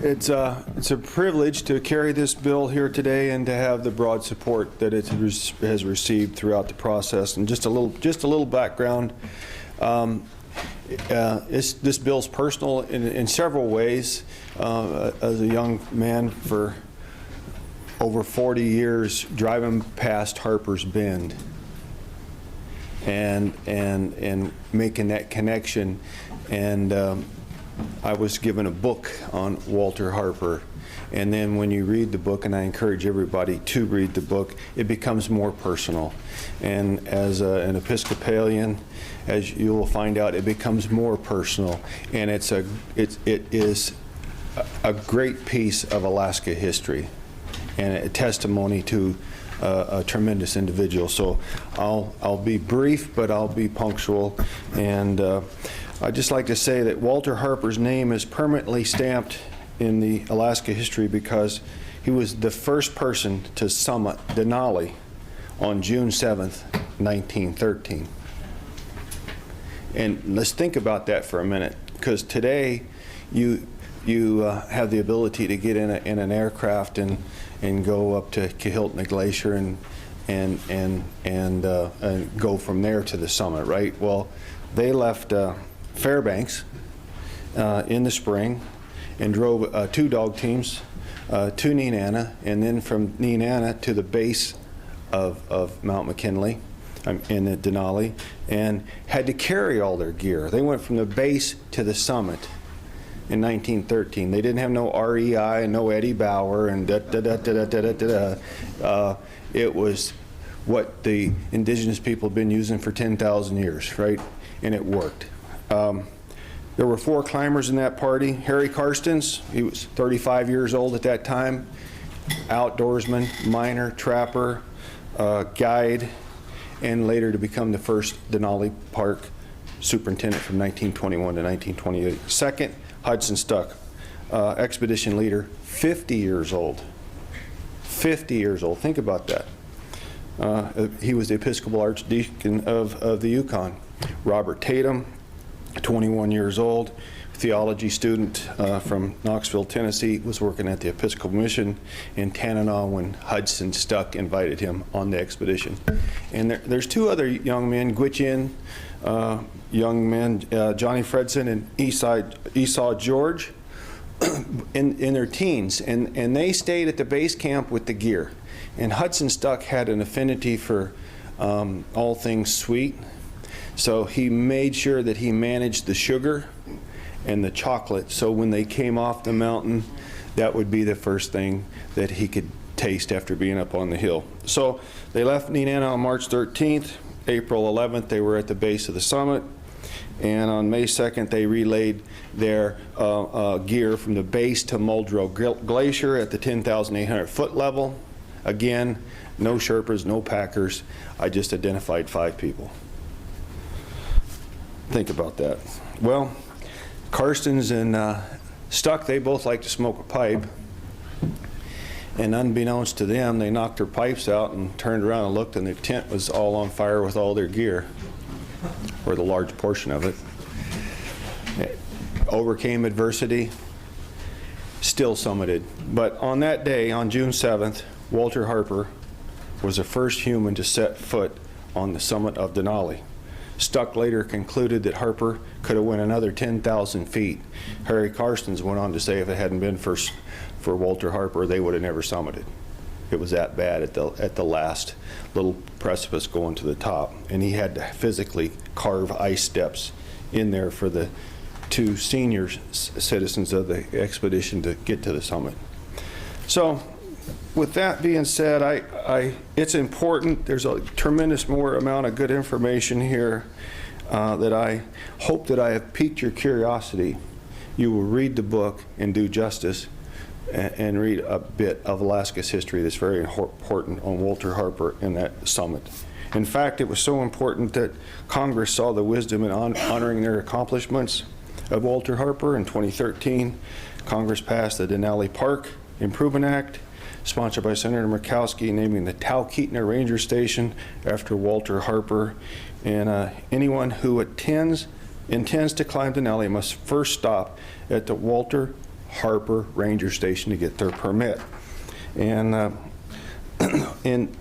It's a privilege to carry this bill here today and to have the broad support that it has received throughout the process. And just a little background. This bill's personal in several ways. As a young man for over 40 years, driving past Harper's Bend and making that connection, and I was given a book on Walter Harper, and then when you read the book, and I encourage everybody to read the book, it becomes more personal. And as an Episcopalian, as you will find out, it becomes more personal, and it is a great piece of Alaska history and a testimony to a tremendous individual. So I'll be brief, but I'll be punctual. And I'd just like to say that Walter Harper's name is permanently stamped in the Alaska history because he was the first person to summit Denali on June 7th, 1913. And let's think about that for a minute, because today you have the ability to get in an aircraft and go up to Kahiltna Glacier and go from there to the summit, right? Well, they left Fairbanks in the spring and drove 2 dog teams to Nenana, and then from Nenana to the base of Mount McKinley in the Denali, and had to carry all their gear. They went from the base to the summit in 1913. They didn't have no REI and no Eddie Bauer and it was what the indigenous people have been using for 10,000 years, right? And it worked. There were 4 climbers in that party. Harry Karstens, he was 35 years old at that time, outdoorsman, miner, trapper, guide, and later to become the first Denali Park superintendent from 1921 to 1928. Second, Hudson Stuck, expedition leader, 50 years old. 50 years old, think about that. He was the Episcopal Archdeacon of the Yukon. Robert Tatum, 21 years old, theology student from Knoxville, Tennessee, was working at the Episcopal Mission in Tanana when Hudson Stuck invited him on the expedition. And there's 2 other young men, Gwich'in, young men, Johnny Fredson and Esau George, in their teens, and they stayed at the base camp with the gear. And Hudson Stuck had an affinity for all things sweet, so he made sure that he managed the sugar and the chocolate, so when they came off the mountain, that would be the first thing that he could taste after being up on the hill. So they left Nenana on March 13th. April 11th, they were at the base of the summit, and on May 2nd, they relayed their gear from the base to Muldrow Glacier at the 10,800 foot level. Again, no Sherpas, no packers. I just identified 5 people. Think about that. Well, Karstens and Stuck, they both like to smoke a pipe, and unbeknownst to them, they knocked their pipes out and turned around and looked, and their tent was all on fire with all their gear, or the large portion of it. Overcame adversity, still summited. But on that day, on June 7th, Walter Harper was the first human to set foot on the summit of Denali. Stuck later concluded that Harper could have went another 10,000 feet. Harry Karstens went on to say if it hadn't been for Walter Harper, they would have never summited. It was that bad at the last little precipice going to the top, and he had to physically carve ice steps in there for the 2 senior citizens of the expedition to get to the summit. So, with that being said, it's important. There's a tremendous more amount of good information here that I hope that I have piqued your curiosity. You will read the book and do justice and read a bit of Alaska's history that's very important on Walter Harper and that summit. In fact, it was so important that Congress saw the wisdom in honoring their accomplishments of Walter Harper. In 2013, Congress passed the Denali Park Improvement Act, sponsored by Senator Murkowski, naming the Talkeetna Ranger Station after Walter Harper. And anyone who intends to climb Denali must first stop at the Walter Harper Ranger Station to get their permit. And in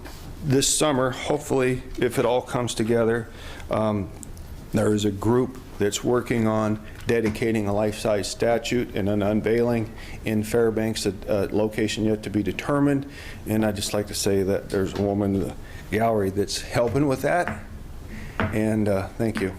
this summer, hopefully, if it all comes together, there is a group that's working on dedicating a life-size statue and an unveiling in Fairbanks, a location yet to be determined. And I'd just like to say that there's a woman in the gallery that's helping with that. And thank you.